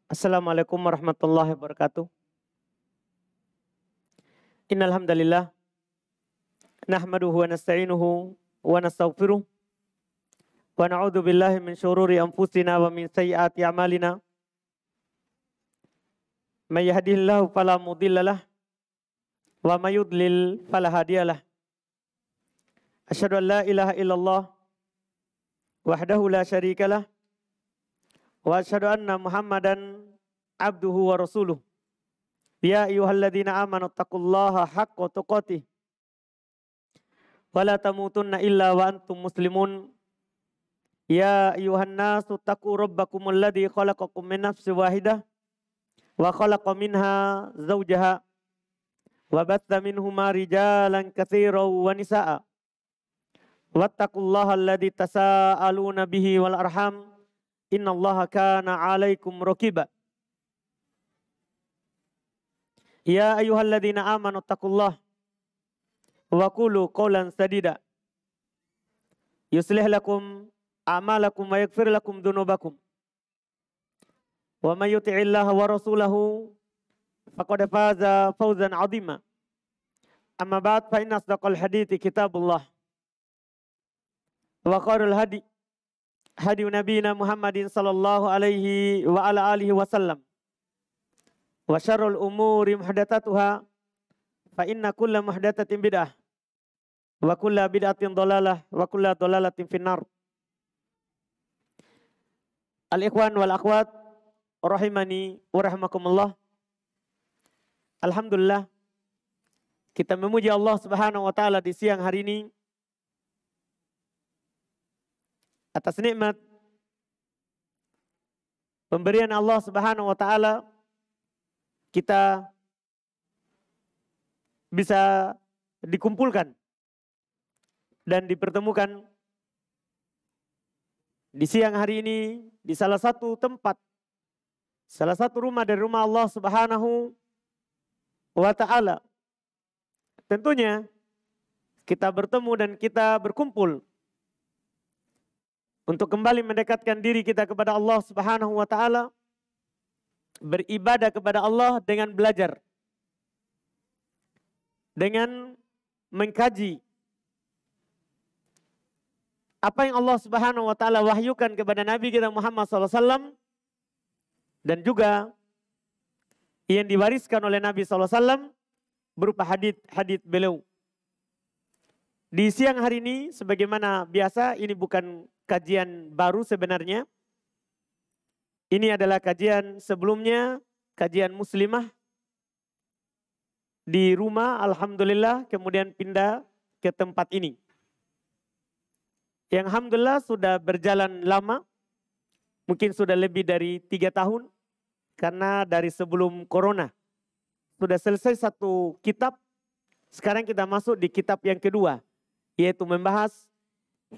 Assalamualaikum warahmatullahi wabarakatuh. Innal hamdalillah nahmaduhu wa nasta'inuhu wa nastaghfiruh wa na'udzu billahi min syururi anfusina wa min sayyiati a'malina. May yahdihillahu fala mudhillalah wa may yudlil fala hadiyalah. Asyhadu an la ilaha illallah wahdahu la syarikalah wa asyhadu anna Muhammadan abduhu wa rasuluh. Ya ayyuhalladzina amanu taqullaha haqqa tuqatih wa la tamutunna illa wa antum muslimun. Ya ayyuhan nasu taqu rabbakumul ladzi khalaqakum min nafsin wahidah wa khalaqa minha zawjaha wa batha minhuma rijalan katsiran wa nisaa. Wattaqullaha alladzi tasaaluna bihi wal arham innallaha kana 'alaikum raqiba. Ya ayyuhalladzina amanu taqullaha wa qulu qawlan sadida yuslih lakum a'malakum wa yaghfir lakum dzunubakum wa may yuti'illaha wa rasulahu faqad faza fawzan 'azima. Amma ba'd, fa inna asdaqal hadithi kitabullah wa khairul hadi nabiyina Muhammadin sallallahu alaihi wa ala alihi wasallam wa syarrul umuri muhdatsatuha fa inna kulla muhdatsatin bid'ah wa kulla bid'atin dhalalah wa kulla dhalalatin finnar. Al-ikhwan wal akhwat rahimani wa rahimakumullah. Alhamdulillah, kita memuji Allah Subhanahu wa taala di siang hari ini atas nikmat pemberian Allah Subhanahu wa taala kita bisa dikumpulkan dan dipertemukan di siang hari ini di salah satu tempat, salah satu rumah dari rumah Allah Subhanahu wa taala. Tentunya kita bertemu dan kita berkumpul untuk kembali mendekatkan diri kita kepada Allah Subhanahu wa taala, beribadah kepada Allah dengan belajar, dengan mengkaji apa yang Allah Subhanahu wa taala wahyukan kepada Nabi kita Muhammad SAW dan juga yang diwariskan oleh Nabi SAW berupa hadits beliau. Di siang hari ini sebagaimana biasa, ini bukan kajian baru sebenarnya. Ini adalah kajian sebelumnya, kajian muslimah di rumah, alhamdulillah, kemudian pindah ke tempat ini. Yang alhamdulillah sudah berjalan lama, mungkin sudah lebih dari 3 tahun, karena dari sebelum corona. Sudah selesai satu kitab, sekarang kita masuk di kitab yang kedua, yaitu membahas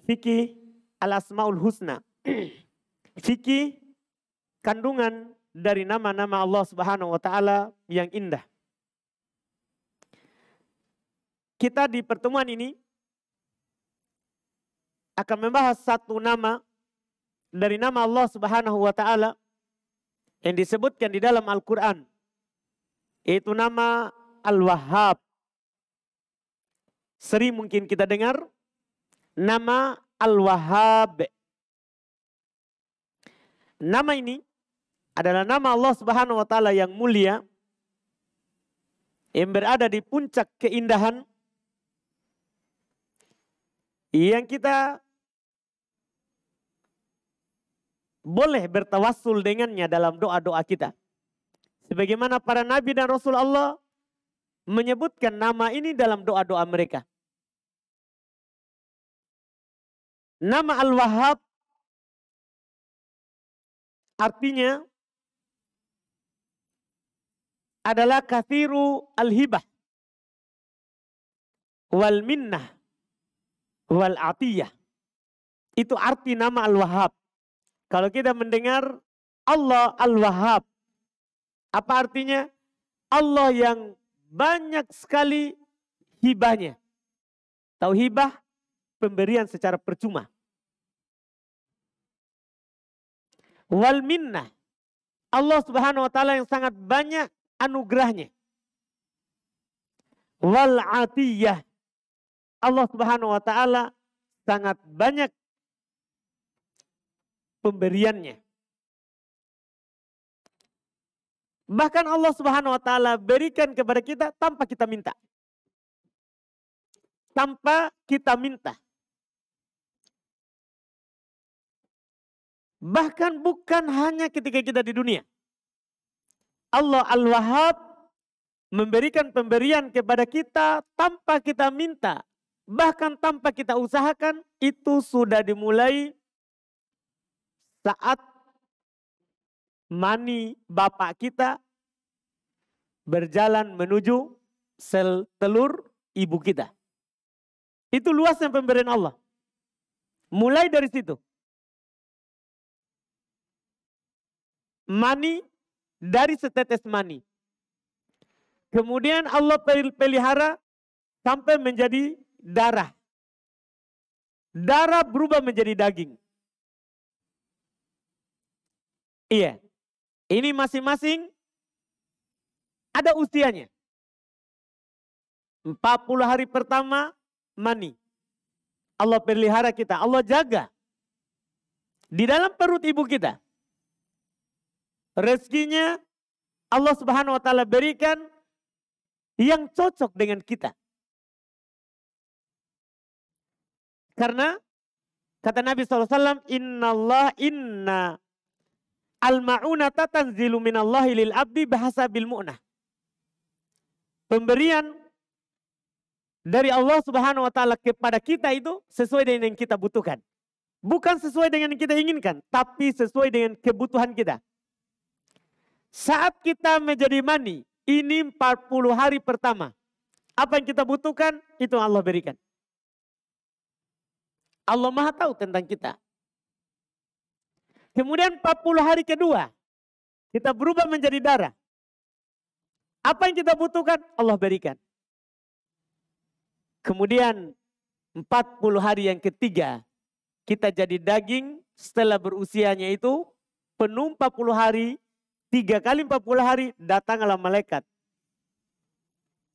fikih al-asmaul husna. Fikih kandungan dari nama-nama Allah Subhanahu wa taala yang indah. Kita di pertemuan ini akan membahas satu nama dari nama Allah Subhanahu wa taala yang disebutkan di dalam Al-Qur'an, yaitu nama Al-Wahhab. Sering mungkin kita dengar nama Al-Wahhab. Nama ini adalah nama Allah Subhanahu wa taala yang mulia, yang berada di puncak keindahan, yang kita boleh bertawassul dengannya dalam doa-doa kita. Sebagaimana para nabi dan rasul Allah menyebutkan nama ini dalam doa-doa mereka. Nama Al-Wahhab artinya adalah kathiru al-hibah wal minnah wal atiyah. Itu arti nama Al-Wahhab. Kalau kita mendengar Allah Al-Wahhab, apa artinya? Allah yang banyak sekali hibahnya. Tahu hibah? Pemberian secara percuma. Wal minnah. Allah Subhanahu wa taala yang sangat banyak anugerahnya. Wal atiyah. Allah Subhanahu wa taala sangat banyak pemberiannya. Bahkan Allah Subhanahu wa taala berikan kepada kita tanpa kita minta. Tanpa kita minta. Bahkan bukan hanya ketika kita di dunia. Allah Al-Wahhab memberikan pemberian kepada kita tanpa kita minta. Bahkan tanpa kita usahakan, itu sudah dimulai saat mani bapak kita berjalan menuju sel telur ibu kita. Itu luasnya pemberian Allah. Mulai dari situ. Mani, dari setetes mani. Kemudian Allah pelihara sampai menjadi darah. Darah berubah menjadi daging. Iya. Ini masing-masing ada usianya. 40 hari pertama mani. Allah pelihara kita, Allah jaga. Di dalam perut ibu kita. Rezekinya Allah Subhanahu wa taala berikan yang cocok dengan kita. Karena kata Nabi SAW, inna al-ma'unata tanzilu minallahi lil abdi bahasa bil mu'nah. Pemberian dari Allah Subhanahu wa taala kepada kita itu sesuai dengan yang kita butuhkan. Bukan sesuai dengan yang kita inginkan, tapi sesuai dengan kebutuhan kita. Saat kita menjadi mani, ini 40 hari pertama. Apa yang kita butuhkan, itu Allah berikan. Allah Maha tahu tentang kita. Kemudian 40 hari kedua, kita berubah menjadi darah. Apa yang kita butuhkan, Allah berikan. Kemudian 40 hari yang ketiga, kita jadi daging setelah berusianya itu, penuh 40 hari, 3 kali 40 hari datanglah malaikat.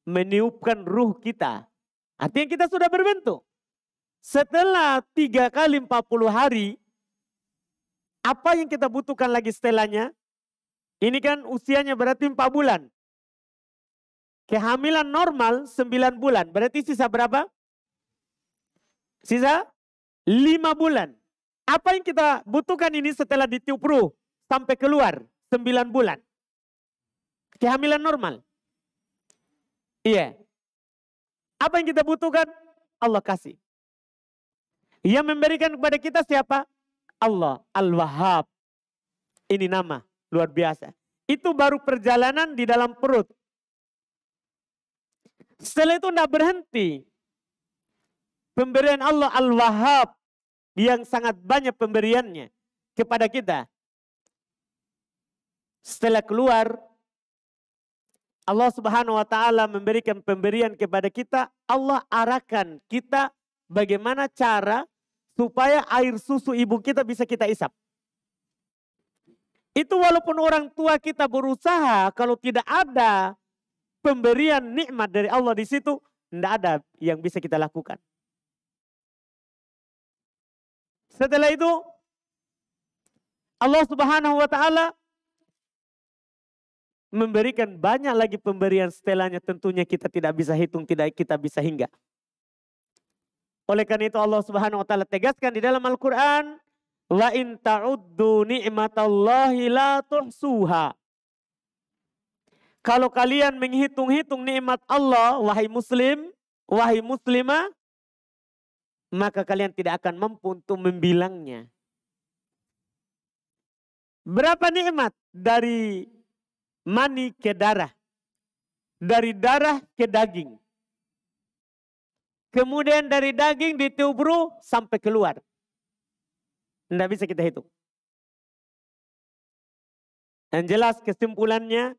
Meniupkan ruh kita. Artinya kita sudah berbentuk. Setelah 3 kali 40 hari, apa yang kita butuhkan lagi setelahnya? Ini kan usianya berarti 4 bulan. Kehamilan normal 9 bulan. Berarti sisa berapa? Sisa 5 bulan. Apa yang kita butuhkan ini setelah ditiup ruh sampai keluar? 9 bulan. Kehamilan normal. Iya. Apa yang kita butuhkan? Allah kasih. Yang memberikan kepada kita siapa? Allah. Al-Wahhab. Ini nama. Luar biasa. Itu baru perjalanan di dalam perut. Setelah itu tidak berhenti. Pemberian Allah Al-Wahhab. Yang sangat banyak pemberiannya kepada kita. Setelah keluar, Allah Subhanahu wa taala memberikan pemberian kepada kita, Allah arahkan kita bagaimana cara supaya air susu ibu kita bisa kita isap. Itu walaupun orang tua kita berusaha, kalau tidak ada pemberian nikmat dari Allah di situ, tidak ada yang bisa kita lakukan. Setelah itu, Allah Subhanahu wa taala memberikan banyak lagi pemberian setelahnya, tentunya kita tidak bisa hitung, tidak kita bisa hingga. Oleh karena itu Allah Subhanahu wa taala tegaskan di dalam Al-Qur'an, wa in ta'uddu ni'matallahi la tuhsuha. Kalau kalian menghitung-hitung nikmat Allah, wahai muslim, wahai muslimah, maka kalian tidak akan mampu untuk membilangnya. Berapa nikmat dari mani ke darah. Dari darah ke daging. Kemudian dari daging ditiup ruh sampai keluar. Tidak bisa kita hitung. Dan jelas kesimpulannya,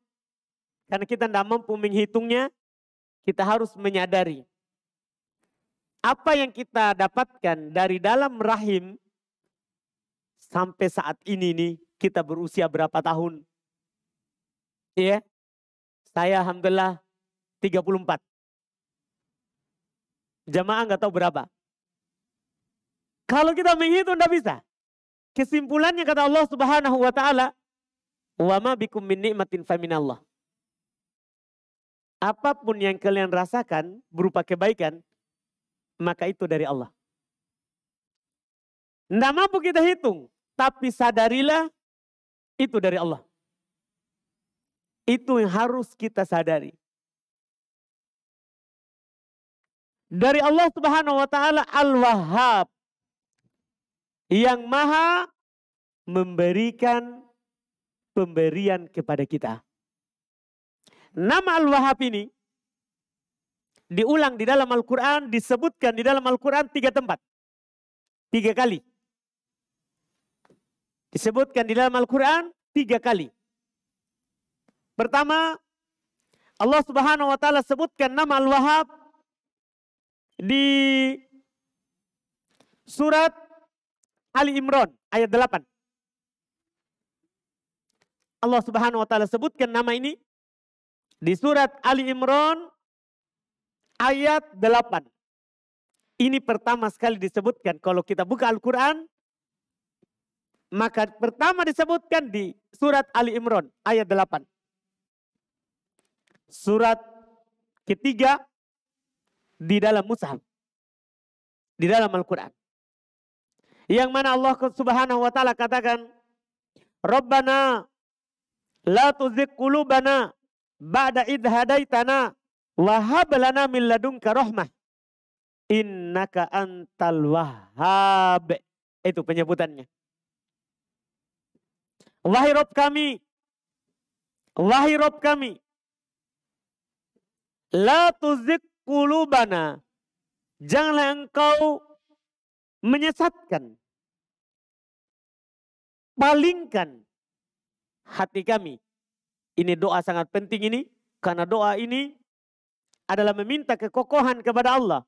karena kita tidak mampu menghitungnya, kita harus menyadari. Apa yang kita dapatkan dari dalam rahim sampai saat ini nih, kita berusia berapa tahun? Iya. Saya alhamdulillah 34. Jamaah nggak tahu berapa. Kalau kita menghitung tidak bisa. Kesimpulannya kata Allah Subhanahu wa taala, "Wa ma bikum min ni'matin faminallah." Apapun yang kalian rasakan berupa kebaikan, maka itu dari Allah. Tidak mampu kita hitung, tapi sadarilah itu dari Allah. Itu yang harus kita sadari. Dari Allah Subhanahu wa taala Al-Wahhab, yang maha memberikan pemberian kepada kita. Nama Al-Wahhab ini diulang di dalam Al-Quran, disebutkan di dalam Al-Quran 3 tempat. 3 kali. Disebutkan di dalam Al-Quran 3 kali. Pertama, Allah Subhanahu wa taala sebutkan nama Al-Wahhab di surat Ali Imran ayat 8. Allah Subhanahu wa taala sebutkan nama ini di surat Ali Imran ayat 8. Ini pertama sekali disebutkan. Kalau kita buka Al-Quran, maka pertama disebutkan di surat Ali Imran ayat 8. Surat ketiga di dalam mushaf, di dalam Al-Quran. Yang mana Allah Subhanahu wa taala katakan, "Rabbana la tuzigh qulubana ba'da idh hadaitana wa hab lana min ladunka rahmah innaka antal wahhab." Itu penyebutannya. Wahai Rabb kami, wahai Rabb kami, la tuzigh qulubana, janganlah engkau menyesatkan, palingkan hati kami. Ini doa sangat penting ini, karena doa ini adalah meminta kekokohan kepada Allah.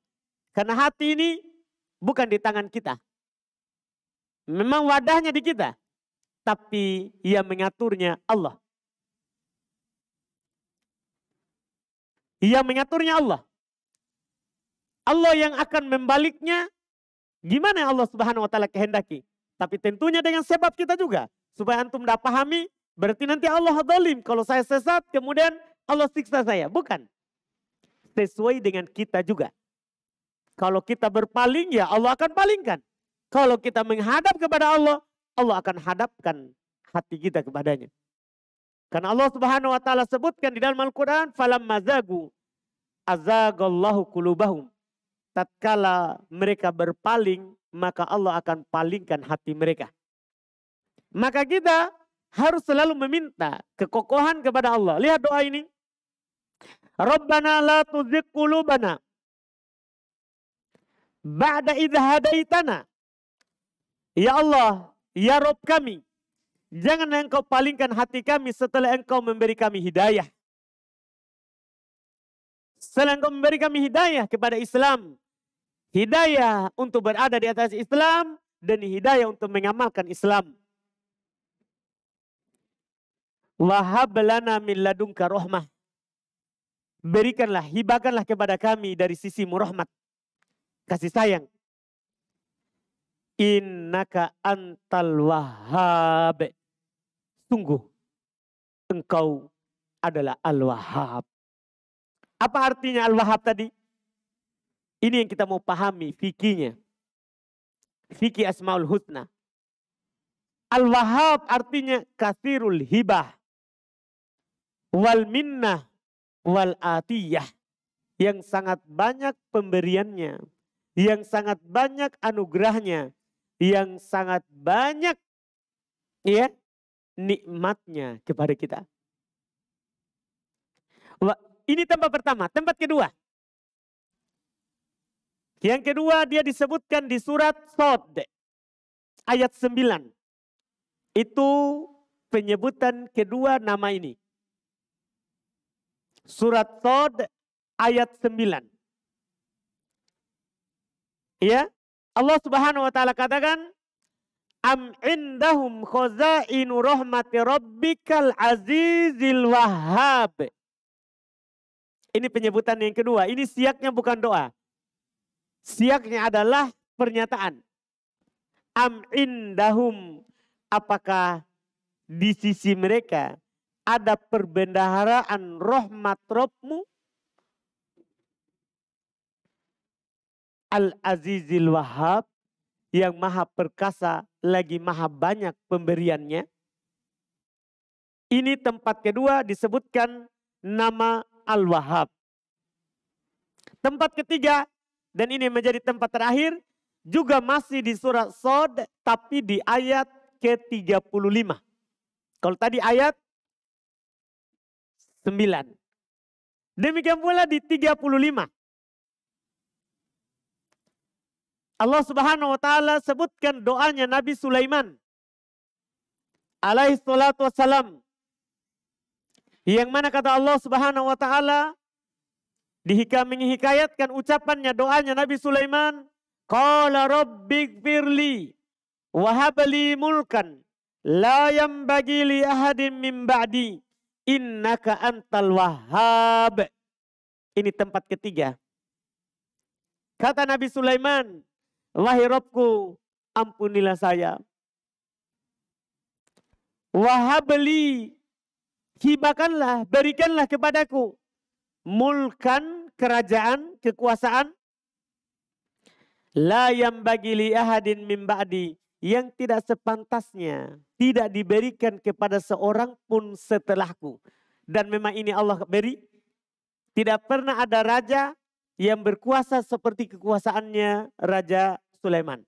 Karena hati ini bukan di tangan kita. Memang wadahnya di kita, tapi yang mengaturnya Allah. Yang mengaturnya Allah. Allah yang akan membaliknya gimana Allah Subhanahu wa taala kehendaki. Tapi tentunya dengan sebab kita juga. Supaya antum tidak pahami, berarti nanti Allah zalim. Kalau saya sesat, kemudian Allah siksa saya. Bukan. Sesuai dengan kita juga. Kalau kita berpaling, ya Allah akan palingkan. Kalau kita menghadap kepada Allah, Allah akan hadapkan hati kita kepadanya. Karena Allah Subhanahu wa taala sebutkan di dalam Al-Quran, "Falamma zagu azagallahu qulubahum." Tatkala mereka berpaling, maka Allah akan palingkan hati mereka. Maka kita harus selalu meminta kekokohan kepada Allah. Lihat doa ini. Rabbana la tuzigh qulubana ba'da idh hadaitana. Ya Allah, ya Rabb kami, jangan engkau palingkan hati kami setelah engkau memberi kami hidayah. Setelah engkau memberi kami hidayah kepada Islam. Hidayah untuk berada di atas Islam dan hidayah untuk mengamalkan Islam. Wahab lana min ladunka rahmah. Berikanlah, hibahkanlah kepada kami dari sisimu rahmat, kasih sayang. Innaka antal wahhab. Sungguh engkau adalah Al-Wahhab. Apa artinya Al-Wahhab tadi? Ini yang kita mau pahami fikihnya. Fikih Asmaul Husna. Al-Wahhab artinya katsirul hibah wal minnah wal atiyah. Yang sangat banyak pemberiannya, yang sangat banyak anugerahnya, yang sangat banyak ya nikmatnya kepada kita. Ini tempat pertama. Tempat kedua. Yang kedua dia disebutkan di surat Shad ayat 9. Itu penyebutan kedua nama ini. Surat Shad ayat 9. Ya, Allah Subhanahu wa taala katakan, Am indahum khazainu rahmati rabbikal azizil wahhab. Ini penyebutan yang kedua. Ini siaknya bukan doa. Siaknya adalah pernyataan. Am indahum, apakah di sisi mereka ada perbendaharaan rahmat Rabbmu? Al-Azizil Wahhab, yang maha perkasa lagi maha banyak pemberiannya. Ini tempat kedua disebutkan nama Al-Wahhab. Tempat ketiga, dan ini menjadi tempat terakhir, juga masih di surat Shad, tapi di ayat ke-35. Kalau tadi ayat 9. Demikian pula di 35. Allah Subhanahu wa taala sebutkan doanya Nabi Sulaiman alaihi salatu wassalam. Yang mana kata Allah Subhanahu wa taala menghikayatkan ucapannya, doanya Nabi Sulaiman, qala rabbighfirli wa habli mulkan la yanbaghi li ahadin min ba'di innaka antal wahhab. Ini tempat ketiga. Kata Nabi Sulaiman, wahai Rabbku, ampunilah saya. Wahabli, hibakanlah, berikanlah kepadaku mulkan, kerajaan, kekuasaan, la yambagi li ahadin min ba'di, yang tidak sepantasnya, tidak diberikan kepada seorang pun setelahku. Dan memang ini Allah beri. Tidak pernah ada raja yang berkuasa seperti kekuasaannya Raja Sulaiman.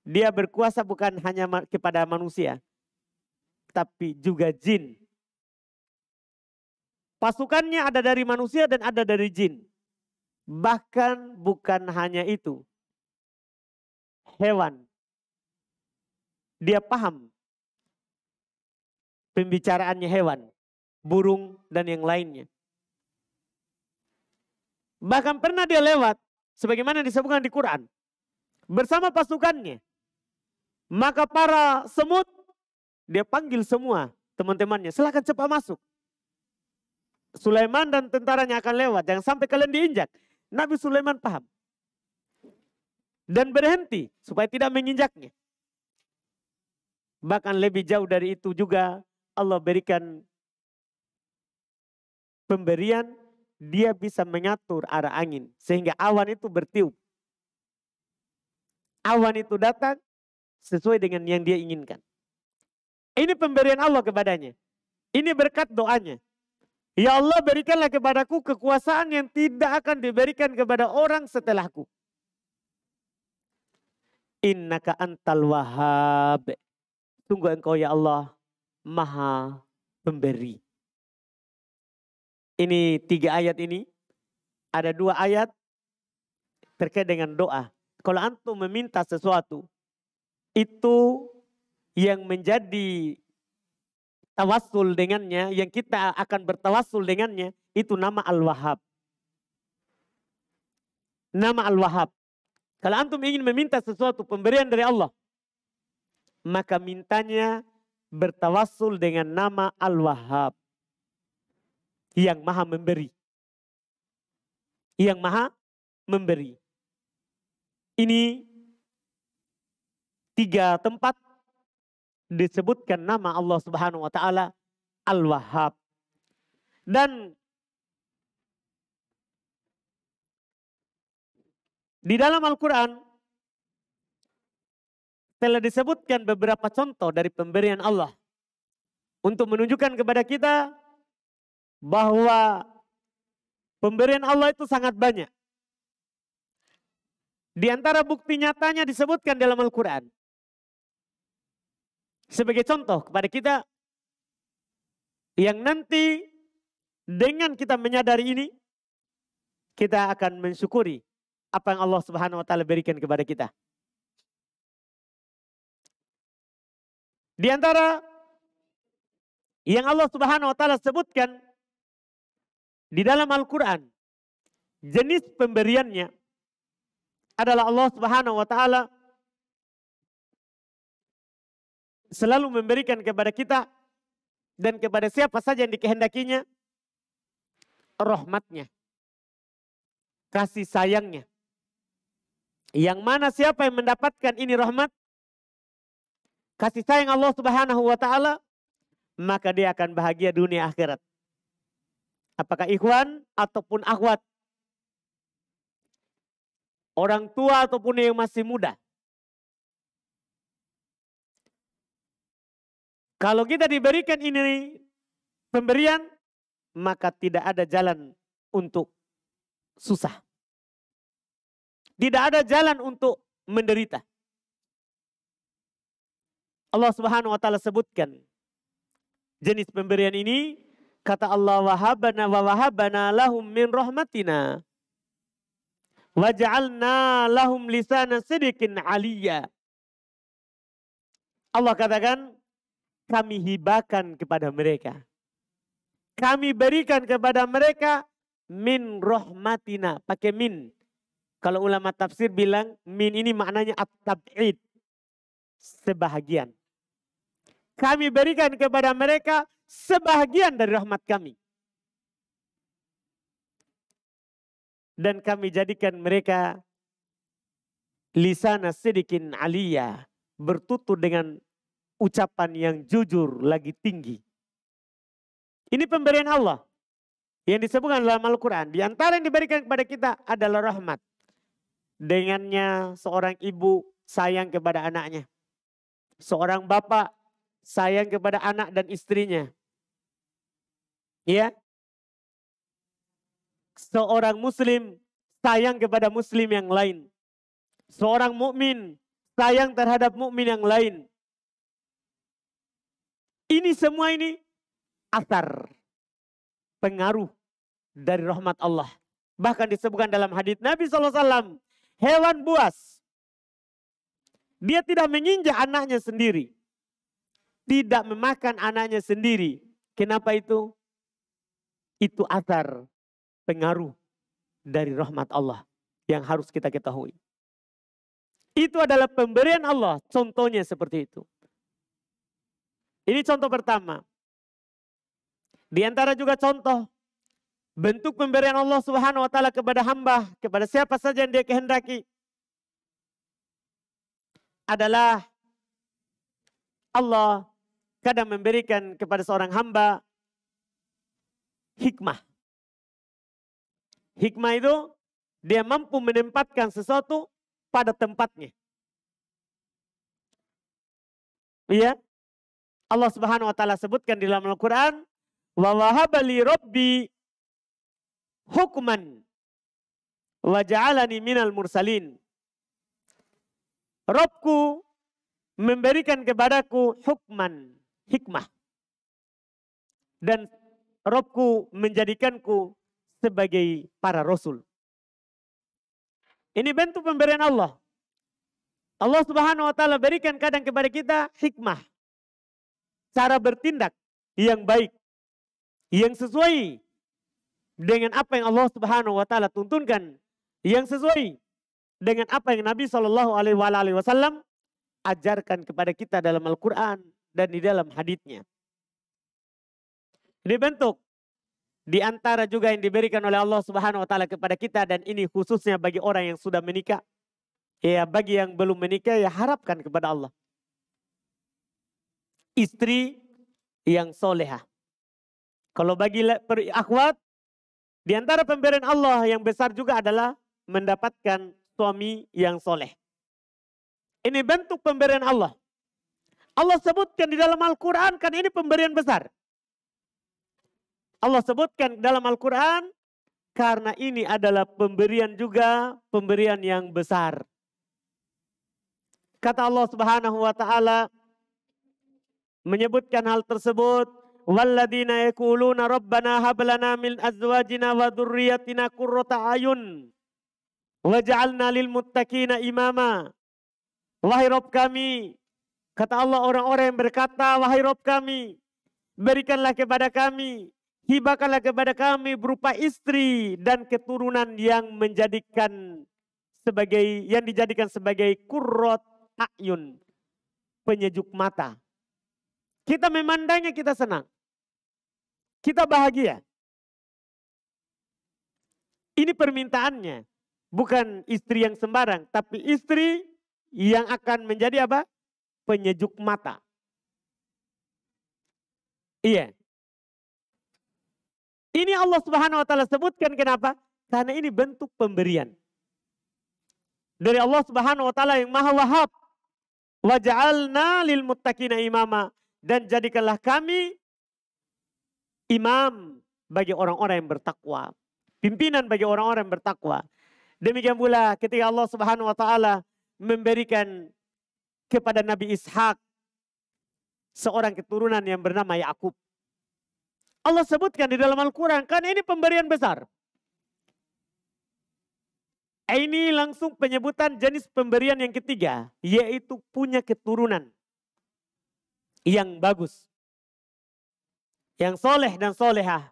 Dia berkuasa bukan hanya kepada manusia, tapi juga jin. Pasukannya ada dari manusia dan ada dari jin. Bahkan bukan hanya itu. Hewan. Dia paham pembicaraannya hewan, burung dan yang lainnya. Bahkan pernah dia lewat, sebagaimana disebutkan di Quran, bersama pasukannya. Maka para semut, dia panggil semua teman-temannya, silakan cepat masuk. Sulaiman dan tentaranya akan lewat, jangan sampai kalian diinjak. Nabi Sulaiman paham. Dan berhenti supaya tidak menginjaknya. Bahkan lebih jauh dari itu juga Allah berikan pemberian, dia bisa mengatur arah angin sehingga awan itu bertiup. Awan itu datang sesuai dengan yang dia inginkan. Ini pemberian Allah kepadanya. Ini berkat doanya. Ya Allah, berikanlah kepadaku kekuasaan yang tidak akan diberikan kepada orang setelahku. Innaka antal wahhab. Sungguh engkau ya Allah maha pemberi. Ini 3 ayat ini. Ada 2 ayat terkait dengan doa. Kalau antum meminta sesuatu, itu yang menjadi tawassul dengannya, yang kita akan bertawassul dengannya, itu nama Al-Wahhab. Nama Al-Wahhab. Kalau antum ingin meminta sesuatu, pemberian dari Allah, maka mintanya bertawassul dengan nama Al-Wahhab. Yang maha memberi. Yang maha memberi. Ini 3 tempat disebutkan nama Allah Subhanahu wa taala Al-Wahhab. Dan di dalam Al-Quran telah disebutkan beberapa contoh dari pemberian Allah untuk menunjukkan kepada kita bahwa pemberian Allah itu sangat banyak. Di antara bukti nyatanya disebutkan dalam Al-Quran. Sebagai contoh kepada kita yang nanti dengan kita menyadari ini, kita akan mensyukuri apa yang Allah Subhanahu wa taala berikan kepada kita. Di antara yang Allah Subhanahu wa taala sebutkan di dalam Al-Quran, jenis pemberiannya adalah Allah Subhanahu wa taala selalu memberikan kepada kita dan kepada siapa saja yang dikehendakinya rahmatnya, kasih sayangnya. Yang mana siapa yang mendapatkan ini rahmat, kasih sayang Allah Subhanahu wa taala, maka dia akan bahagia dunia akhirat. Apakah ikhwan ataupun akhwat, orang tua ataupun yang masih muda. Kalau kita diberikan ini pemberian, maka tidak ada jalan untuk susah. Tidak ada jalan untuk menderita. Allah Subhanahu wa taala sebutkan jenis pemberian ini, kata Allah, wahabana lahum min rahmatina waja'alna lahum lisana sidqin aliyya. Allah katakan, kami hibahkan kepada mereka, kami berikan kepada mereka min rahmatina, pakai min. Kalau ulama tafsir bilang min ini maknanya at-tab'id, sebahagian. Kami berikan kepada mereka sebahagian dari rahmat kami. Dan kami jadikan mereka lisana sidikin aliyah, bertutur dengan ucapan yang jujur lagi tinggi. Ini pemberian Allah yang disebutkan dalam Al-Quran. Di antara yang diberikan kepada kita adalah rahmat. Dengannya seorang ibu sayang kepada anaknya. Seorang bapak sayang kepada anak dan istrinya. Ya. Seorang muslim sayang kepada muslim yang lain. Seorang mukmin sayang terhadap mukmin yang lain. Ini semua ini asar, pengaruh dari rahmat Allah. Bahkan disebutkan dalam hadits Nabi SAW, hewan buas, dia tidak menginjak anaknya sendiri. Tidak memakan anaknya sendiri. Kenapa itu? Itu asar, pengaruh dari rahmat Allah yang harus kita ketahui. Itu adalah pemberian Allah, contohnya seperti itu. Ini contoh pertama. Di antara juga contoh bentuk pemberian Allah Subhanahu wa taala kepada hamba, kepada siapa saja yang dia kehendaki, adalah Allah kadang memberikan kepada seorang hamba hikmah. Hikmah itu dia mampu menempatkan sesuatu pada tempatnya. Iya. Allah Subhanahu wa taala sebutkan di dalam Al-Qur'an, wa wahaba li rabbi hukman wa ja'alani minal mursalin. Robku memberikan kepadaku hukman, hikmah. Dan Robku menjadikanku sebagai para rasul. Ini bentuk pemberian Allah. Allah Subhanahu wa taala berikan kadang kepada kita hikmah. Cara bertindak yang baik, yang sesuai dengan apa yang Allah Subhanahu wa taala tuntunkan, yang sesuai dengan apa yang Nabi Shallallahu alaihi wasallam ajarkan kepada kita dalam Al-Quran dan di dalam haditsnya. Ini bentuk di antara juga yang diberikan oleh Allah Subhanahu wa taala kepada kita, dan ini khususnya bagi orang yang sudah menikah. Ya, bagi yang belum menikah ya harapkan kepada Allah istri yang solehah. Kalau bagi akhwat, di antara pemberian Allah yang besar juga adalah mendapatkan suami yang soleh. Ini bentuk pemberian Allah. Allah sebutkan di dalam Al-Quran, kan ini pemberian besar. Allah sebutkan dalam Al-Quran karena ini adalah pemberian juga, pemberian yang besar. Kata Allah Subhanahu wa taala menyebutkan hal tersebut, walladzina yaquluna rabbana hab lana min azwajina wa dzurriyyatina qurrata ayun waj'alna lil muttaqina imama. Wahai Rabb kami, kata Allah, orang-orang yang berkata, wahai Rabb kami, berikanlah kepada kami, hibahkanlah kepada kami berupa istri dan keturunan yang dijadikan sebagai qurrat ayun, penyejuk mata Kita memandangnya kita senang. Kita bahagia. Ini permintaannya. Bukan istri yang sembarang, tapi istri yang akan menjadi apa? Penyejuk mata. Iya. Ini Allah Subhanahu wa taala sebutkan kenapa? Karena ini bentuk pemberian. Dari Allah Subhanahu wa taala yang Maha Wahhab. Wa ja'alna lil muttaqina imama, dan jadikanlah kami imam bagi orang-orang yang bertakwa. Pimpinan bagi orang-orang yang bertakwa. Demikian pula ketika Allah Subhanahu wa taala memberikan kepada Nabi Ishak seorang keturunan yang bernama Yakub. Allah sebutkan di dalam Al-Quran, karena ini pemberian besar. Ini langsung penyebutan jenis pemberian yang ketiga, yaitu punya keturunan yang bagus, yang soleh dan solehah.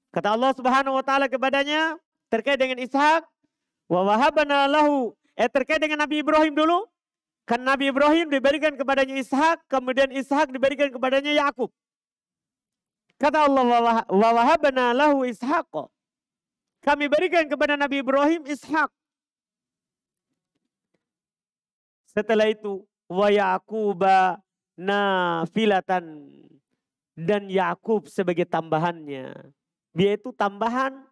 Kata Allah Subhanahu wa taala kepadanya terkait dengan Ishak, wa wahabana lahu, terkait dengan Nabi Ibrahim dulu. Kan Nabi Ibrahim diberikan kepadanya Ishak, kemudian Ishak diberikan kepadanya Yakub. Kata Allah, wa wahabana lahu Ishaq. Kami berikan kepada Nabi Ibrahim Ishak. Setelah itu, wa Yaquba nafilatan, dan Yakub sebagai tambahannya. Yaitu tambahan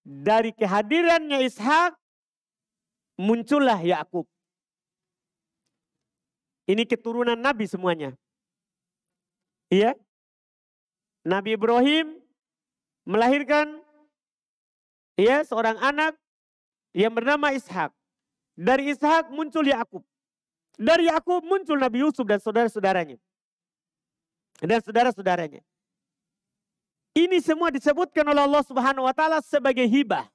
dari kehadirannya Ishak, muncullah Yakub. Ini keturunan Nabi semuanya. Iya. Nabi Ibrahim melahirkan seorang anak yang bernama Ishak. Dari Ishak muncul Yakub. Dari Yakub muncul Nabi Yusuf dan saudara-saudaranya. Dan saudara-saudaranya. Ini semua disebutkan oleh Allah Subhanahu wa taala sebagai hibah.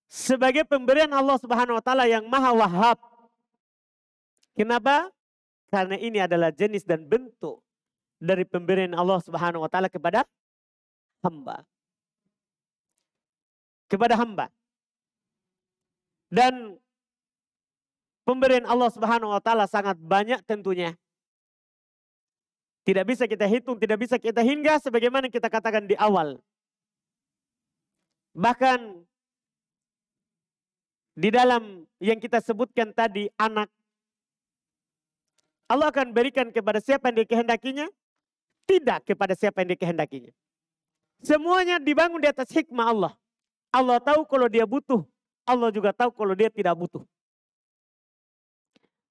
Sebagai pemberian Allah Subhanahu wa taala yang Maha Wahhab. Kenapa? Karena ini adalah jenis dan bentuk dari pemberian Allah Subhanahu wa taala kepada hamba. Kepada hamba. Dan pemberian Allah Subhanahu wa taala sangat banyak tentunya. Tidak bisa kita hitung, tidak bisa kita hingga sebagaimana kita katakan di awal. Bahkan di dalam yang kita sebutkan tadi, anak, Allah akan berikan kepada siapa yang dikehendakinya, tidak kepada siapa yang dikehendakinya. Semuanya dibangun di atas hikmah Allah. Allah tahu kalau dia butuh, Allah juga tahu kalau dia tidak butuh.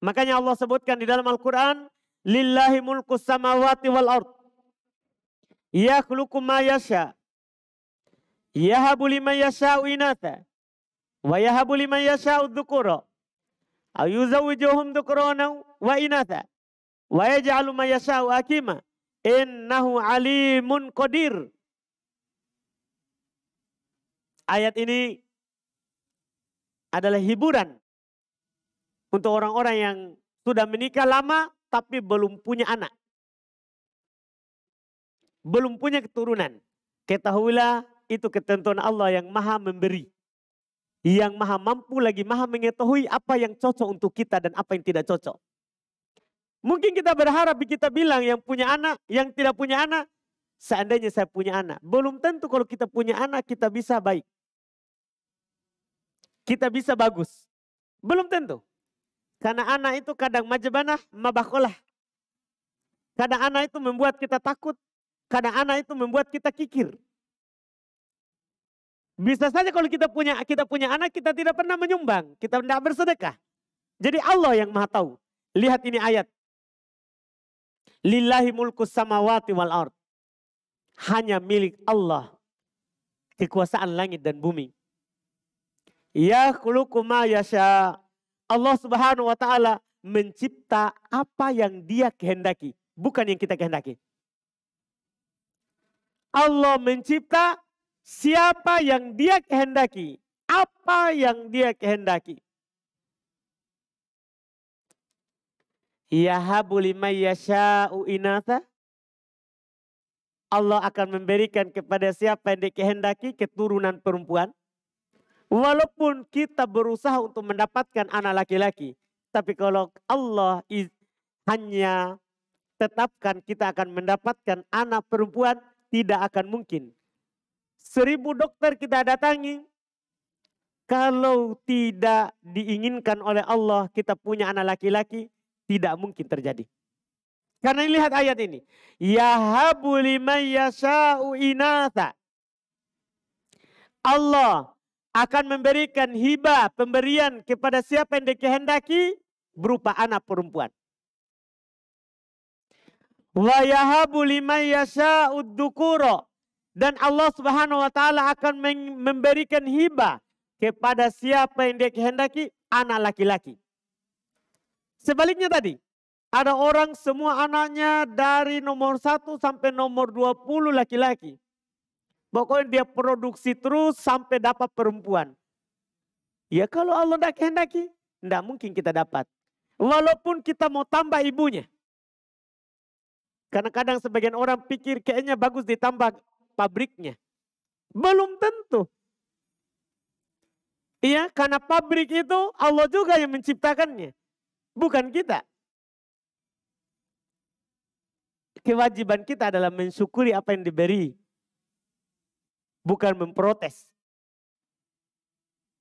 Makanya Allah sebutkan di dalam Al-Quran, lillahi mulkus samawati wal ard, yakhluqu ma yasha, yahabu liman yasha'u inatha, wa yahabu liman yasha'u dzukura, aw yuzawwijuhum dzukrana wa inatha, wa yaj'alu ma yasha'u akima, innahu alimun qadir. Ayat ini adalah hiburan untuk orang-orang yang sudah menikah lama tapi belum punya anak. Belum punya keturunan. Ketahuilah itu ketentuan Allah yang maha memberi. Yang maha mampu lagi maha mengetahui apa yang cocok untuk kita dan apa yang tidak cocok. Mungkin kita berharap kita bilang yang punya anak, yang tidak punya anak, seandainya saya punya anak. Belum tentu kalau kita punya anak kita bisa baik. Kita bisa bagus. Belum tentu. Karena anak itu kadang majabanah, mabakolah. Kadang anak itu membuat kita takut. Kadang anak itu membuat kita kikir. Bisa saja kalau kita punya anak, kita tidak pernah menyumbang. Kita tidak bersedekah. Jadi Allah yang maha tahu. Lihat ini ayat. Lillahi mulkus samawati wal ard. Hanya milik Allah kekuasaan langit dan bumi. Yakhluqu ma yasha. Allah Subhanahu wa taala mencipta apa yang Dia kehendaki, bukan yang kita kehendaki. Allah mencipta siapa yang Dia kehendaki, apa yang Dia kehendaki. Yahabu liman yasha'u inatha. Allah akan memberikan kepada siapa yang dikehendaki keturunan perempuan. Walaupun kita berusaha untuk mendapatkan anak laki-laki. Tapi kalau Allah hanya tetapkan kita akan mendapatkan anak perempuan, tidak akan mungkin. 1000 dokter kita datangi, kalau tidak diinginkan oleh Allah kita punya anak laki-laki, tidak mungkin terjadi. Karena lihat ayat ini. Yahabu liman yasha'u inatha. Allah akan memberikan hibah, pemberian kepada siapa yang dikehendaki berupa anak perempuan. Wa yahabu liman yasha'u dzukura. Dan Allah Subhanahu wa taala akan memberikan hibah kepada siapa yang dikehendaki anak laki-laki. Sebaliknya tadi, ada orang semua anaknya dari nomor 1 sampai nomor 20 laki-laki. Pokoknya dia produksi terus sampai dapat perempuan. Ya kalau Allah tidak kehendaki, tidak mungkin kita dapat. Walaupun kita mau tambah ibunya. Karena kadang sebagian orang pikir kayaknya bagus ditambah pabriknya. Belum tentu. Iya, karena pabrik itu Allah juga yang menciptakannya. Bukan kita. Kewajiban kita adalah mensyukuri apa yang diberi. Bukan memprotes.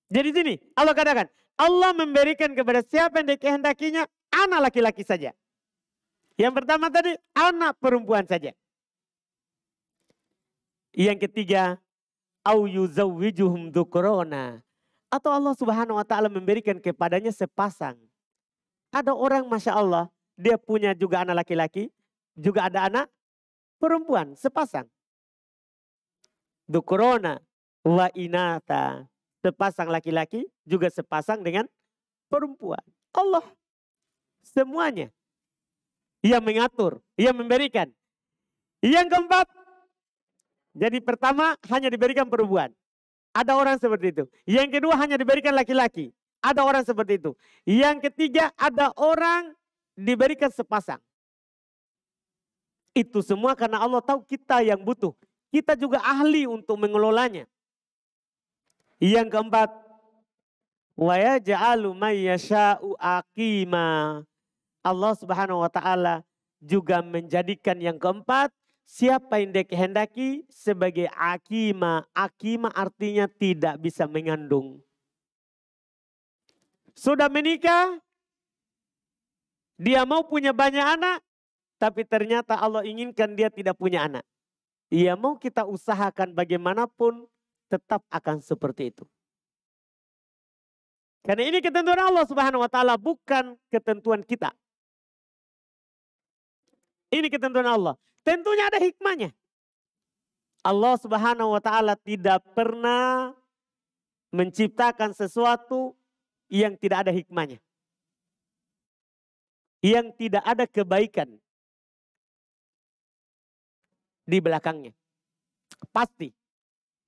Jadi sini Allah katakan, Allah memberikan kepada siapa yang dikehendakinya anak laki-laki saja. Yang pertama tadi anak perempuan saja. Yang ketiga, au yuzawwijuhum dzukrona. Atau Allah Subhanahu wa taala memberikan kepadanya sepasang. Ada orang Masya Allah, dia punya juga anak laki-laki, juga ada anak perempuan, sepasang. Dzukrona wa inata. Sepasang laki-laki juga sepasang dengan perempuan. Allah semuanya yang mengatur, yang memberikan. Yang keempat, jadi pertama hanya diberikan perempuan. Ada orang seperti itu. Yang kedua hanya diberikan laki-laki. Ada orang seperti itu. Yang ketiga ada orang diberikan sepasang. Itu semua karena Allah tahu kita yang butuh. Kita juga ahli untuk mengelolanya. Yang keempat, wa yaj'alu may yasha'u aqima. Allah Subhanahu wa taala juga menjadikan yang keempat siapa yang dikehendaki sebagai akima. Akima artinya tidak bisa mengandung. Sudah menikah, dia mau punya banyak anak, tapi ternyata Allah inginkan dia tidak punya anak. Ia mau kita usahakan bagaimanapun tetap akan seperti itu. Karena ini ketentuan Allah Subhanahu wa taala, bukan ketentuan kita. Ini ketentuan Allah. Tentunya ada hikmahnya. Allah Subhanahu wa taala tidak pernah menciptakan sesuatu yang tidak ada hikmahnya. Yang tidak ada kebaikan di belakangnya. Pasti.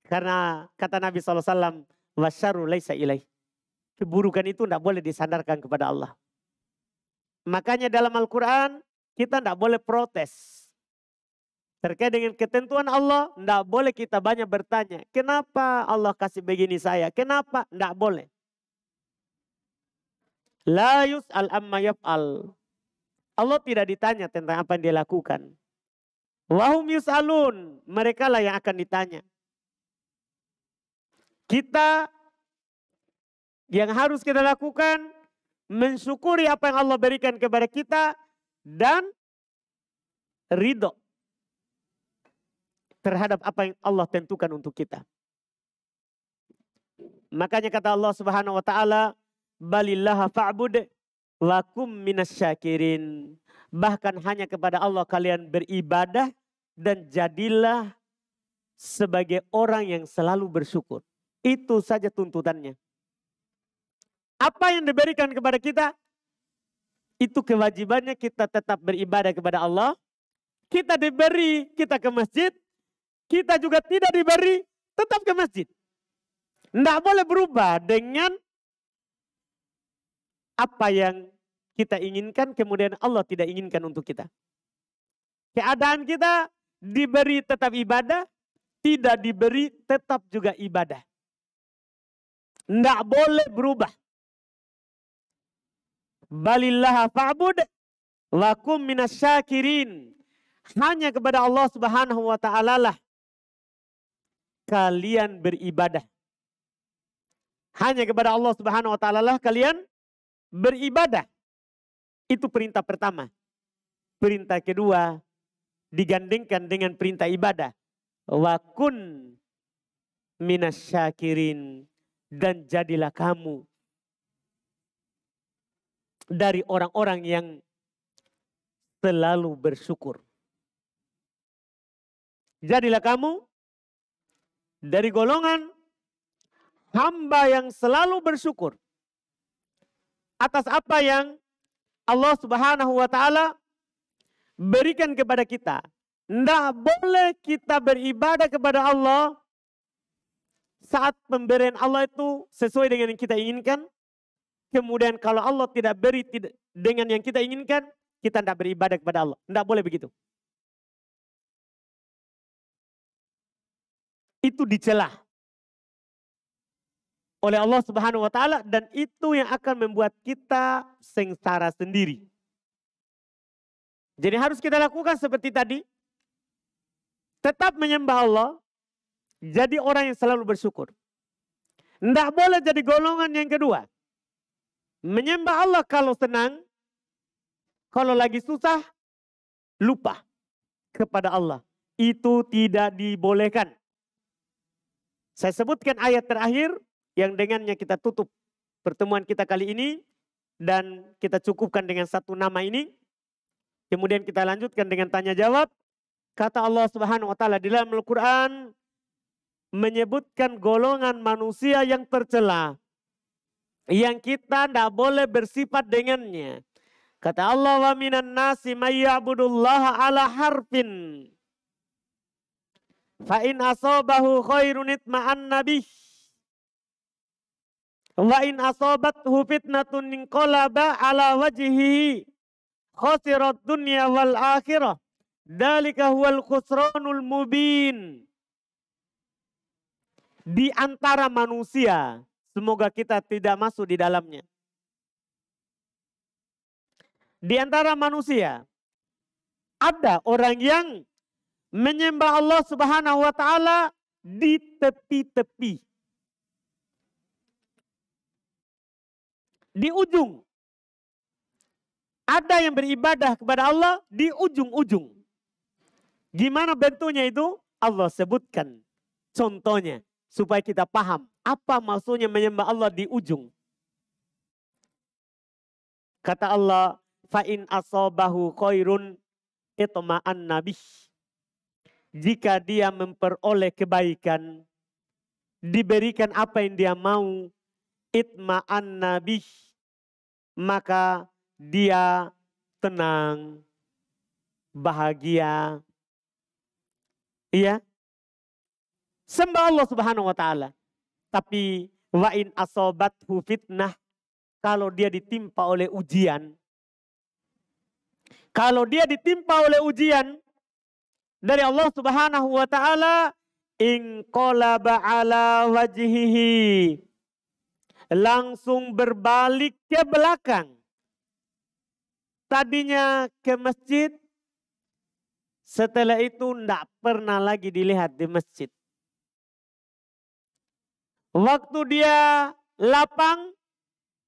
Karena kata Nabi SAW, wasyarru laisa ilaih. Keburukan itu tidak boleh disandarkan kepada Allah. Makanya dalam Al-Quran kita tidak boleh protes. Terkait dengan ketentuan Allah, tidak boleh kita banyak bertanya. Kenapa Allah kasih begini saya? Kenapa? Tidak boleh. La yus'al amma yaf'al. Allah tidak ditanya tentang apa yang dia lakukan. Wahum yus'alun. Mereka lah yang akan ditanya. Kita yang harus kita lakukan, mensyukuri apa yang Allah berikan kepada kita dan ridho terhadap apa yang Allah tentukan untuk kita. Makanya kata Allah Subhanahu wa taala, balillaha fa'bud wa kum minasyakirin. Bahkan hanya kepada Allah kalian beribadah dan jadilah sebagai orang yang selalu bersyukur. Itu saja tuntutannya. Apa yang diberikan kepada kita, itu kewajibannya kita tetap beribadah kepada Allah. Kita diberi, kita ke masjid. Kita juga tidak diberi, tetap ke masjid. Tidak boleh berubah dengan apa yang kita inginkan, kemudian Allah tidak inginkan untuk kita. Keadaan kita diberi tetap ibadah, tidak diberi tetap juga ibadah. Tidak boleh berubah. Balillaha fa'bud Wa kum minasyakirin. Hanya kepada Allah Subhanahu wa taala lah kalian beribadah. Hanya kepada Allah Subhanahu wa taala lah kalian beribadah. Itu perintah pertama. Perintah kedua digandengkan dengan perintah ibadah. Wa kun minasyakirin. Dan jadilah kamu dari orang-orang yang selalu bersyukur. Jadilah kamu dari golongan hamba yang selalu bersyukur atas apa yang Allah Subhanahu wa taala berikan kepada kita. Tidak boleh kita beribadah kepada Allah saat pemberian Allah itu sesuai dengan yang kita inginkan. Kemudian kalau Allah tidak beri dengan yang kita inginkan, kita tidak beribadah kepada Allah. Tidak boleh begitu. Itu dicela oleh Allah Subhanahu wa taala dan itu yang akan membuat kita sengsara sendiri. Jadi harus kita lakukan seperti tadi. Tetap menyembah Allah, jadi orang yang selalu bersyukur. Tidak boleh jadi golongan yang kedua. Menyembah Allah kalau senang, kalau lagi susah, lupa kepada Allah. Itu tidak dibolehkan. Saya sebutkan ayat terakhir yang dengannya kita tutup pertemuan kita kali ini. Dan kita cukupkan dengan satu nama ini. Kemudian kita lanjutkan dengan tanya jawab. Kata Allah Subhanahu wa taala di dalam Al-Quran menyebutkan golongan manusia yang tercela. Yang kita tidak boleh bersifat dengannya. Kata Allah, wa minan nasi may ya'budullaha ala harfin. Fa in asabahu khairun itma'anna bih. Wa in asabathu fitnatun inqalaba ala wajhihi. Khasirat dunya wal akhirah. Dalika huwal khusranul mubin. Di antara manusia, semoga kita tidak masuk di dalamnya. Di antara manusia, ada orang yang menyembah Allah Subhanahu wa taala di tepi-tepi. Di ujung. Ada yang beribadah kepada Allah di ujung-ujung. Gimana bentuknya itu? Allah sebutkan contohnya supaya kita paham apa maksudnya menyembah Allah di ujung. Kata Allah, fa in asabahu khairun itma'anna bih. Jika dia memperoleh kebaikan, diberikan apa yang dia mau, itma'anna bih, maka dia tenang, bahagia. Iya. Sembah Allah Subhanahu wa taala. Tapi wa in asobathu fitnah, kalau dia ditimpa oleh ujian. Kalau dia ditimpa oleh ujian dari Allah Subhanahu wa taala, inqalaba ala wajhihi. Langsung berbalik ke belakang. Tadinya ke masjid, setelah itu tidak pernah lagi dilihat di masjid. Waktu dia lapang,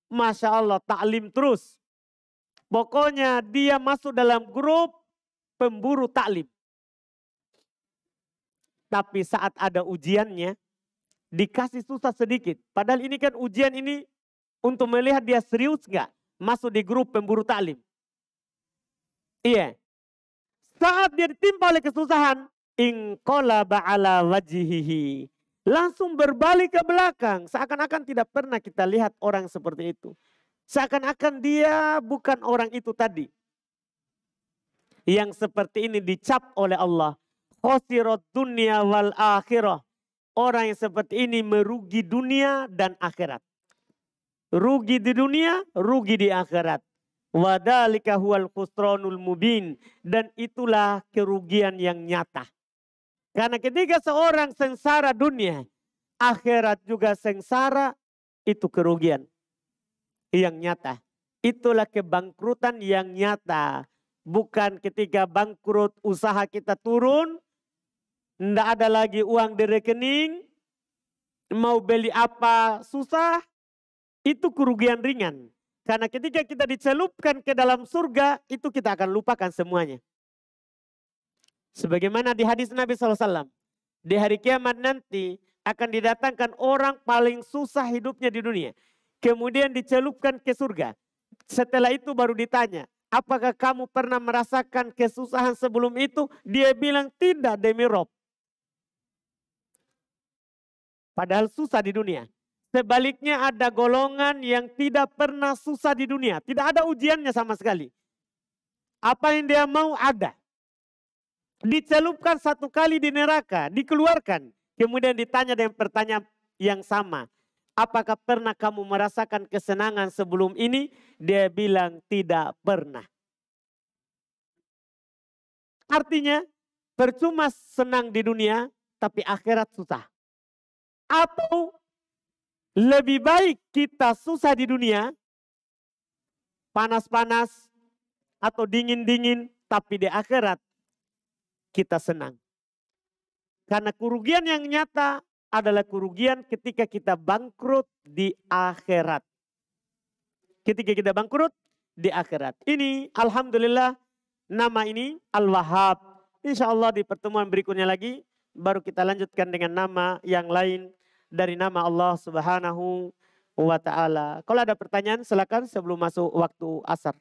Masya Allah taklim terus. Pokoknya dia masuk dalam grup pemburu taklim. Tapi saat ada ujiannya, dikasih susah sedikit. Padahal ini kan ujian ini untuk melihat dia serius nggak masuk di grup pemburu taklim. Iya. Saat dia ditimpa oleh kesusahan, inqalaba ala wajhihi. Langsung berbalik ke belakang. Seakan-akan tidak pernah kita lihat orang seperti itu. Seakan-akan dia bukan orang itu tadi. Yang seperti ini dicap oleh Allah. Khosirat dunia wal akhirah. Orang yang seperti ini merugi dunia dan akhirat. Rugi di dunia, rugi di akhirat. Wadhalika huwal khusranul mubin. Dan itulah kerugian yang nyata. Karena ketika seorang sengsara dunia, akhirat juga sengsara, itu kerugian yang nyata. Itulah kebangkrutan yang nyata. bukan ketika bangkrut usaha kita turun, tidak ada lagi uang di rekening, mau beli apa susah, itu kerugian ringan. Karena ketika kita dicelupkan ke dalam surga, itu kita akan lupakan semuanya. Sebagaimana di hadis Nabi SAW, di hari kiamat nanti akan didatangkan orang paling susah hidupnya di dunia. Kemudian dicelupkan ke surga. Setelah itu baru ditanya, apakah kamu pernah merasakan kesusahan sebelum itu? Dia bilang tidak demi Rob. Padahal susah di dunia. Sebaliknya ada golongan yang tidak pernah susah di dunia. Tidak ada ujiannya sama sekali. Apa yang dia mau ada. Dicelupkan satu kali di neraka, dikeluarkan. Kemudian ditanya dengan pertanyaan yang sama. Apakah pernah kamu merasakan kesenangan sebelum ini? Dia bilang tidak pernah. Artinya percuma senang di dunia, tapi akhirat susah. Atau lebih baik kita susah di dunia, panas-panas atau dingin-dingin, tapi di akhirat kita senang. Karena kerugian yang nyata adalah kerugian ketika kita bangkrut di akhirat. Ketika kita bangkrut di akhirat. Ini alhamdulillah nama ini Al-Wahhab. Insya Allah di pertemuan berikutnya lagi baru kita lanjutkan dengan nama yang lain dari nama Allah Subhanahu wa Ta'ala. Kalau ada pertanyaan silakan sebelum masuk waktu asar.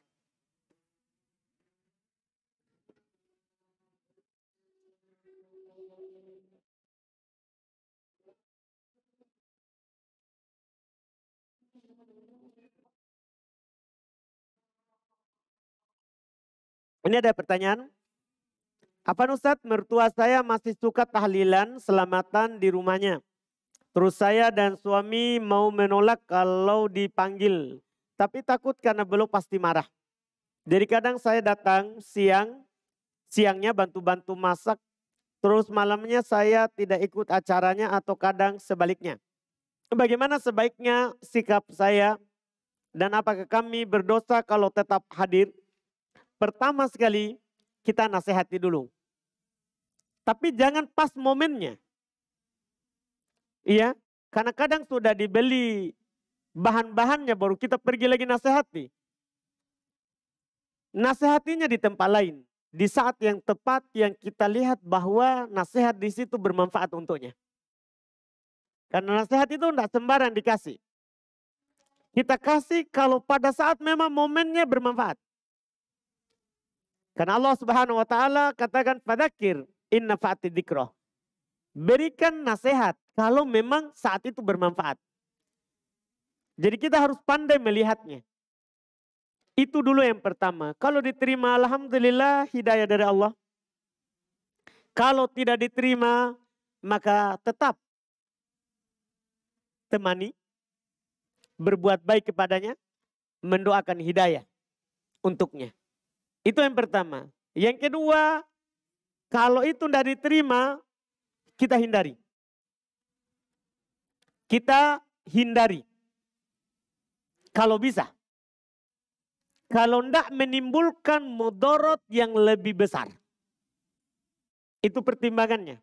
Ini ada pertanyaan. Apa Ustadz, mertua saya masih suka tahlilan selamatan di rumahnya. Terus saya dan suami mau menolak kalau dipanggil. Tapi takut karena belum pasti marah. Jadi kadang saya datang siangnya bantu-bantu masak. Terus malamnya saya tidak ikut acaranya atau kadang sebaliknya. Bagaimana sebaiknya sikap saya dan apakah kami berdosa kalau tetap hadir? Pertama sekali kita nasihati dulu. Tapi jangan pas momennya. Iya, karena kadang sudah dibeli bahan-bahannya baru kita pergi lagi nasihati. Nasihatinya di tempat lain. Di saat yang tepat yang kita lihat bahwa nasihat di situ bermanfaat untuknya. Karena nasihat itu tidak sembarang dikasih. Kita kasih kalau pada saat memang momennya bermanfaat. Karena Allah Subhanahu wa Ta'ala katakan fadzakir inna fa'ati dzikra. Berikan nasihat kalau memang saat itu bermanfaat. Jadi kita harus pandai melihatnya. Itu dulu yang pertama. Kalau diterima alhamdulillah hidayah dari Allah. Kalau tidak diterima maka tetap temani. Berbuat baik kepadanya. Mendoakan hidayah untuknya. Itu yang pertama. Yang kedua, kalau itu tidak diterima, kita hindari. Kita hindari. Kalau bisa. Kalau tidak menimbulkan mudarat yang lebih besar. Itu pertimbangannya.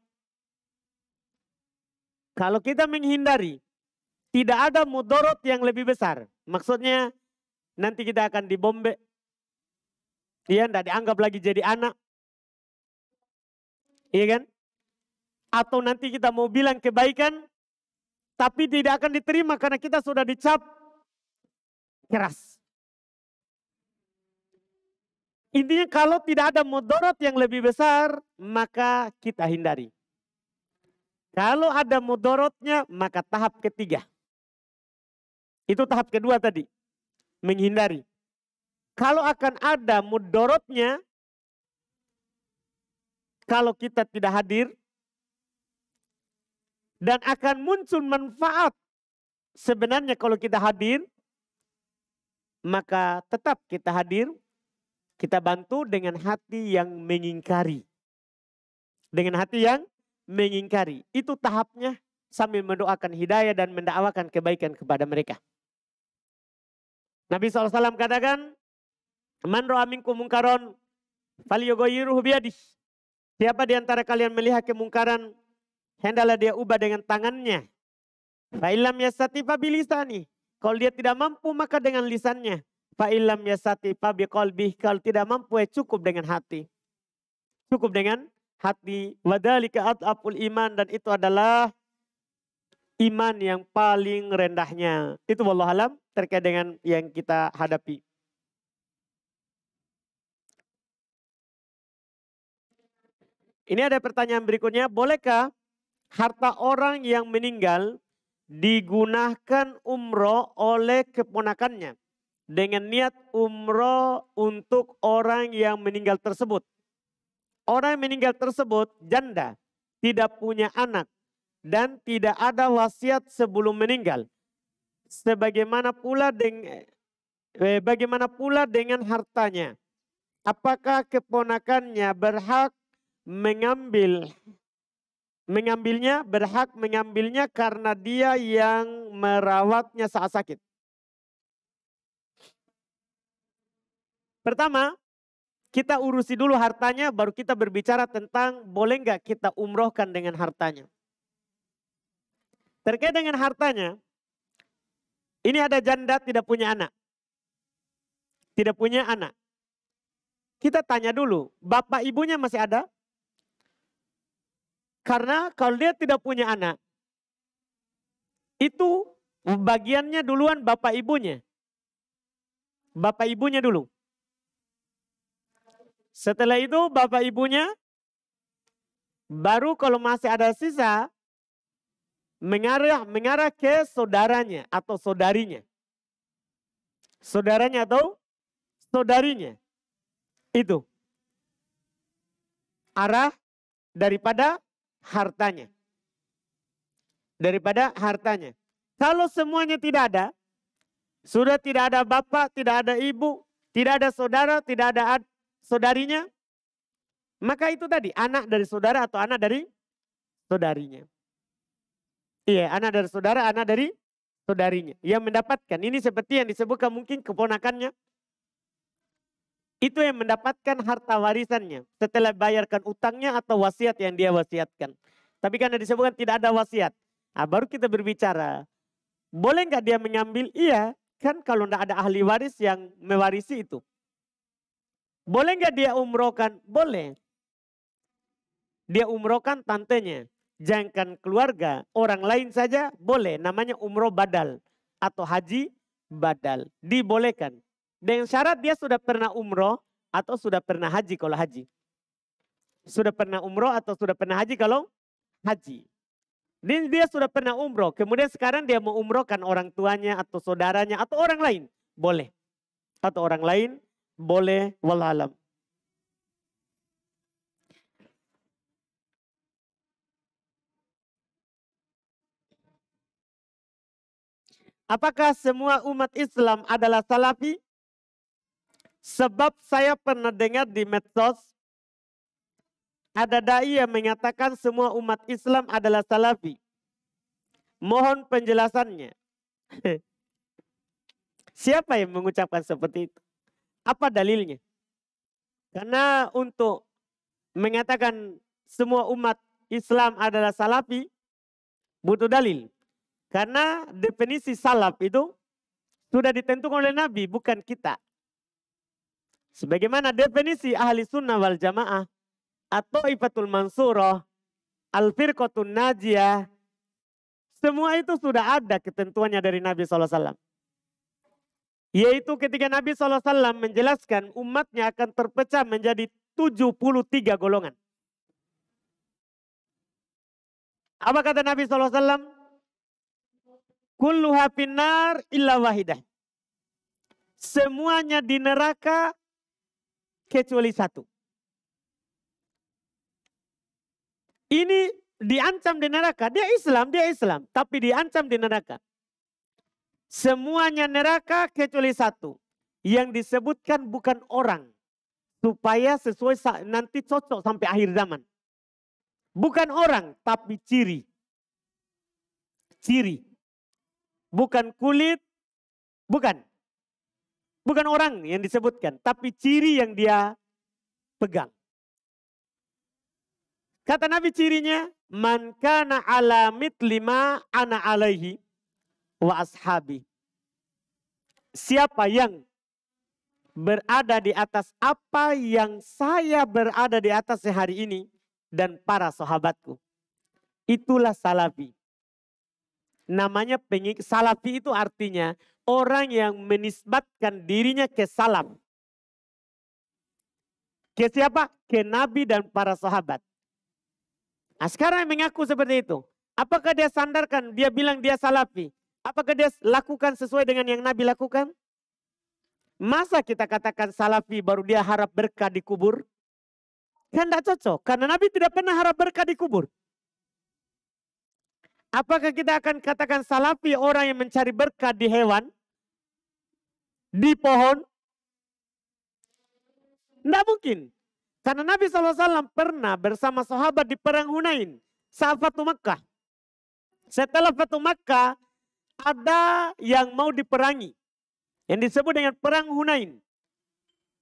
Kalau kita menghindari, tidak ada mudarat yang lebih besar. Maksudnya nanti kita akan dibombe. Dia tidak dianggap lagi jadi anak. Iya kan? Atau nanti kita mau bilang kebaikan, tapi tidak akan diterima karena kita sudah dicap keras. Intinya kalau tidak ada mudarat yang lebih besar, maka kita hindari. Kalau ada mudaratnya, maka tahap ketiga. Itu tahap kedua tadi. Menghindari. Kalau akan ada mudaratnya, kalau kita tidak hadir, dan akan muncul manfaat sebenarnya kalau kita hadir, maka tetap kita hadir, kita bantu dengan hati yang mengingkari. Dengan hati yang mengingkari. Itu tahapnya sambil mendoakan hidayah dan mendakwakan kebaikan kepada mereka. Nabi SAW katakan, Man ro'a minkum mungkaron Falyughayyirhu biyadihi. Siapa di antara kalian melihat kemungkaran, hendaklah dia ubah dengan tangannya. Fa illam yastati fa bilisani. Kalau dia tidak mampu maka dengan lisannya. Fa illam yastati fa biqalbihi. Kalau tidak mampu cukup dengan hati. Cukup dengan hati. Wadzalika adhaful iman, dan itu adalah iman yang paling rendahnya. Itu wallahu alam terkait dengan yang kita hadapi. Ini ada pertanyaan berikutnya, bolehkah harta orang yang meninggal digunakan umroh oleh keponakannya dengan niat umroh untuk orang yang meninggal tersebut? Orang yang meninggal tersebut janda, tidak punya anak, dan tidak ada wasiat sebelum meninggal. Bagaimana pula dengan hartanya? Apakah keponakannya berhak mengambilnya karena dia yang merawatnya saat sakit? Pertama, kita urusi dulu hartanya, baru kita berbicara tentang boleh nggak kita umrohkan dengan hartanya. Terkait dengan hartanya, ini ada janda tidak punya anak. Tidak punya anak. Kita tanya dulu, bapak ibunya masih ada? Karena kalau dia tidak punya anak, itu bagiannya duluan bapak ibunya. Bapak ibunya dulu. Setelah itu bapak ibunya, baru kalau masih ada sisa, mengarah ke saudaranya atau saudarinya. Saudaranya atau saudarinya. Itu arah daripada hartanya. Daripada hartanya. Kalau semuanya tidak ada, sudah tidak ada bapak, tidak ada ibu, tidak ada saudara, tidak ada saudarinya, maka itu tadi anak dari saudara atau anak dari saudarinya. Iya, anak dari saudara, anak dari saudarinya yang mendapatkan. Ini seperti yang disebutkan mungkin keponakannya. Itu yang mendapatkan harta warisannya setelah bayarkan utangnya atau wasiat yang dia wasiatkan. Tapi karena disebutkan tidak ada wasiat, baru kita berbicara. Boleh nggak dia mengambil? Iya, kan kalau tidak ada ahli waris yang mewarisi itu. Boleh nggak dia umrohkan? Boleh. Dia umrohkan tantenya. Jangan keluarga, orang lain saja boleh. Namanya umroh badal atau haji badal. Dibolehkan. Dengan syarat dia sudah pernah umroh atau sudah pernah haji kalau haji. Sudah pernah umroh atau sudah pernah haji kalau haji. Dia sudah pernah umroh. Kemudian sekarang dia mau umrohkan orang tuanya atau saudaranya atau orang lain. Boleh. Atau orang lain boleh. Wallahualam. Apakah semua umat Islam adalah salafi? Sebab saya pernah dengar di medsos, ada dai yang mengatakan semua umat Islam adalah salafi. Mohon penjelasannya. Siapa yang mengucapkan seperti itu? Apa dalilnya? Karena untuk mengatakan semua umat Islam adalah salafi, butuh dalil. Karena definisi salaf itu sudah ditentukan oleh Nabi, bukan kita. Sebagaimana definisi ahli sunnah wal jamaah, at-thaifatul mansurah, al-firqatun najiyah, semua itu sudah ada ketentuannya dari Nabi SAW. Yaitu ketika Nabi SAW menjelaskan umatnya akan terpecah menjadi 73 golongan. Apa kata Nabi SAW? Kulluha finnar illa wahidah. Semuanya di neraka kecuali satu. Ini diancam di neraka. Dia Islam. Tapi diancam di neraka. Semuanya neraka kecuali satu. Yang disebutkan bukan orang. Supaya sesuai nanti cocok sampai akhir zaman. Bukan orang, tapi ciri. Ciri. Bukan kulit. Bukan. Bukan orang yang disebutkan. Tapi ciri yang dia pegang. Kata Nabi cirinya, man kana ala mitli ma ana alaihi wa ashabi. Siapa yang berada di atas apa yang saya berada di atasnya hari ini dan para sahabatku. Itulah salafi. Namanya salafi itu artinya orang yang menisbatkan dirinya ke salaf. Ke siapa? Ke Nabi dan para sahabat. Nah, sekarang yang mengaku seperti itu. Apakah dia sandarkan, dia bilang dia salafi? Apakah dia lakukan sesuai dengan yang Nabi lakukan? Masa kita katakan salafi baru dia harap berkah di kubur? Kan tidak cocok. Karena Nabi tidak pernah harap berkah di kubur. Apakah kita akan katakan salafi orang yang mencari berkah di hewan? Di pohon? Tidak mungkin. Karena Nabi SAW pernah bersama sahabat di perang Hunain. Saat Fatu Makkah. Setelah Fatu Makkah ada yang mau diperangi. Yang disebut dengan perang Hunain.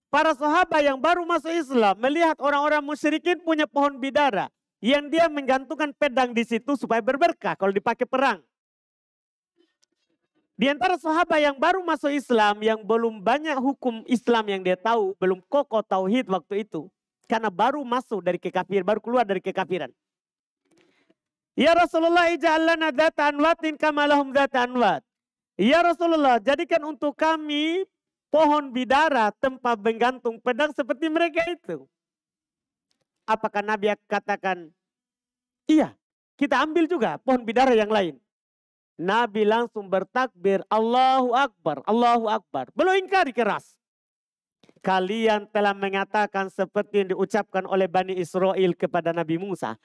Para sahabat yang baru masuk Islam melihat orang-orang musyrikin punya pohon bidara. Yang dia menggantungkan pedang di situ supaya berberkah kalau dipakai perang. Di antara sahabat yang baru masuk Islam, yang belum banyak hukum Islam yang dia tahu, belum kokoh tauhid waktu itu. Karena baru masuk dari kekafiran, baru keluar dari kekafiran. Ya Rasulullah ij'al lana dzata anwatin kama lahum dzata anwat. Ya Rasulullah, jadikan untuk kami pohon bidara tempat menggantung pedang seperti mereka itu. Apakah Nabi katakan, iya, kita ambil juga pohon bidara yang lain. Nabi langsung bertakbir, Allahu Akbar, Allahu Akbar. Belum ingkari keras. Kalian telah mengatakan seperti yang diucapkan oleh Bani Israel kepada Nabi Musa.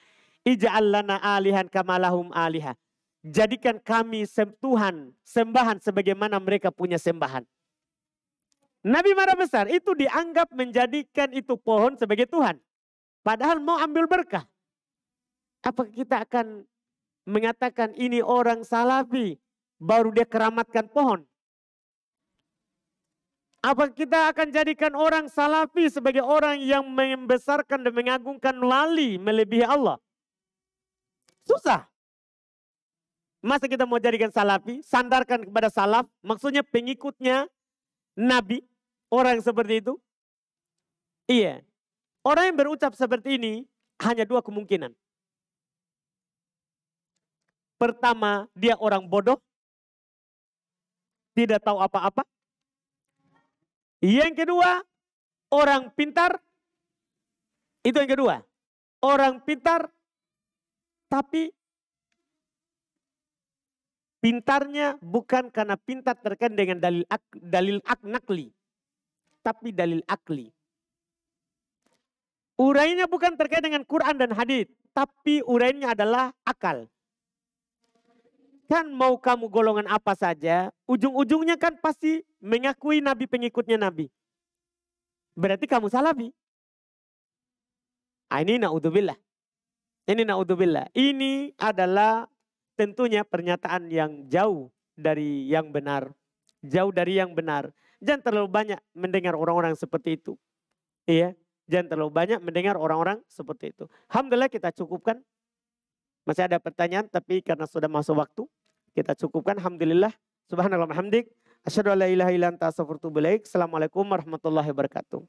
Ij'al lana alihan kama lahum alihah. Jadikan kami Tuhan, sembahan sebagaimana mereka punya sembahan. Nabi marah besar, itu dianggap menjadikan itu pohon sebagai Tuhan. Padahal mau ambil berkah. Apakah kita akan mengatakan ini orang salafi, baru dia keramatkan pohon? Apa kita akan jadikan orang salafi sebagai orang yang membesarkan dan mengagungkan wali melebihi Allah? Susah. Masa kita mau jadikan salafi, sandarkan kepada salaf, maksudnya pengikutnya Nabi, orang seperti itu? Iya. Orang yang berucap seperti ini hanya dua kemungkinan. Pertama, dia orang bodoh, tidak tahu apa-apa. Yang kedua, orang pintar. Itu yang kedua. Orang pintar, tapi pintarnya bukan karena pintar terkait dengan dalil nakli, tapi dalil akli. Urainya bukan terkait dengan Quran dan hadis, tapi urainya adalah akal. Kan mau kamu golongan apa saja, ujung-ujungnya kan pasti mengakui Nabi, pengikutnya Nabi. Berarti kamu salafi. Ini na'udzubillah. Ini adalah tentunya pernyataan yang jauh dari yang benar. Jauh dari yang benar. Jangan terlalu banyak mendengar orang-orang seperti itu. Iya, jangan terlalu banyak mendengar orang-orang seperti itu. Alhamdulillah kita cukupkan. Masih ada pertanyaan, tapi karena sudah masuk waktu, kita cukupkan. Alhamdulillah. Subhanallah hamdik. Asyhadu an la ilaha illa anta astaghfiruka wa atubu ilaik. Assalamualaikum warahmatullahi wabarakatuh.